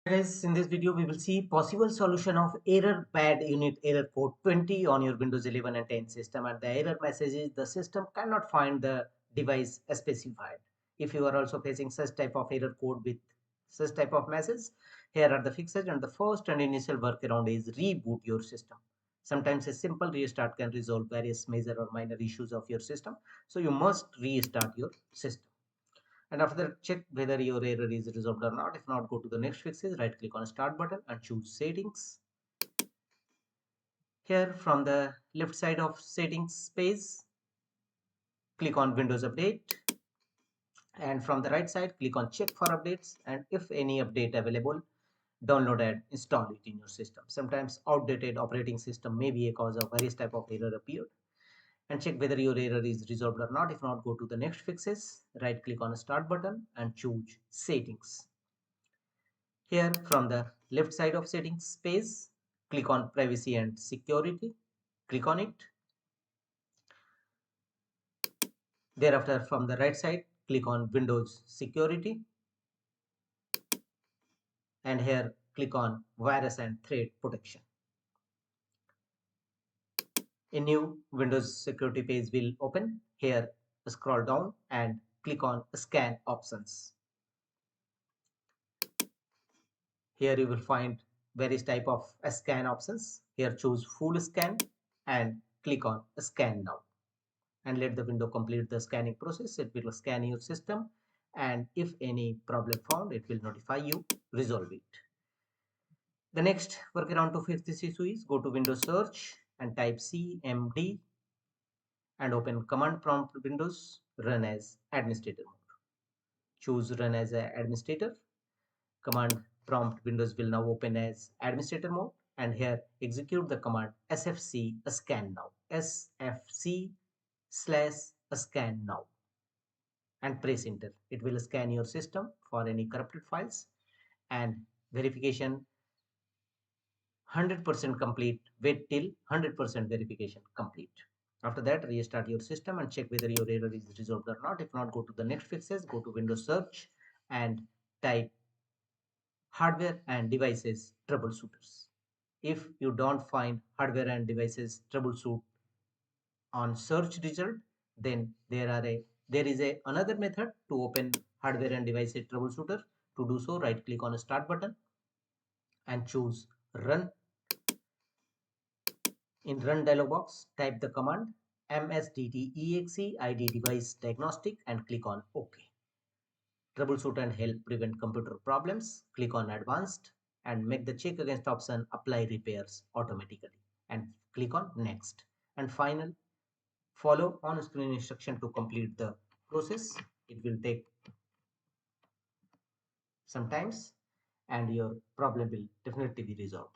Guys, in this video we will see possible solution of error bad unit error code 20 on your Windows 11 and 10 system, and the error message is the system cannot find the device specified. If you are also facing such type of error code with such type of message, here are the fixes. And the first and initial workaround is reboot your system. Sometimes a simple restart can resolve various major or minor issues of your system, so you must restart your system. And after that, check whether your error is resolved or not. If not, go to the next fixes, right click on start button and choose settings. Here from the left side of settings page, click on Windows Update, and from the right side click on check for updates, and if any update available, download and install it in your system. Sometimes outdated operating system may be a cause of various type of error appeared. And check whether your error is resolved or not. If not, go to the next fixes, right click on start button and choose settings. Here from the left side of settings page, click on privacy and security, click on it. Thereafter from the right side, click on Windows security, and here click on virus and threat protection. A new Windows security page will open. Here scroll down and click on scan options. Here you will find various type of scan options. Here choose full scan and click on scan now, and let the window complete the scanning process. It will scan your system, and if any problem found, it will notify you, resolve it. The next workaround to fix this issue is go to Windows search and type cmd and open command prompt Windows, run as administrator mode. Choose run as an administrator. Command prompt Windows will now open as administrator mode, and here execute the command sfc scan now, sfc / scan now, and press enter. It will scan your system for any corrupted files, and verification 100% complete. Wait till 100% verification complete. After that, restart your system and check whether your error is resolved or not. If not, go to the next fixes, go to Windows search and type hardware and devices troubleshooters. If you don't find hardware and devices troubleshoot on search result, then there is another method to open hardware and devices troubleshooter. To do so, right click on start button and choose run. In run dialog box, type the command msdtexe device diagnostic and click on OK. Troubleshoot and help prevent computer problems. Click on advanced and make the check against option apply repairs automatically, and click on next. And final, follow on screen instruction to complete the process. It will take some times, and your problem will definitely be resolved.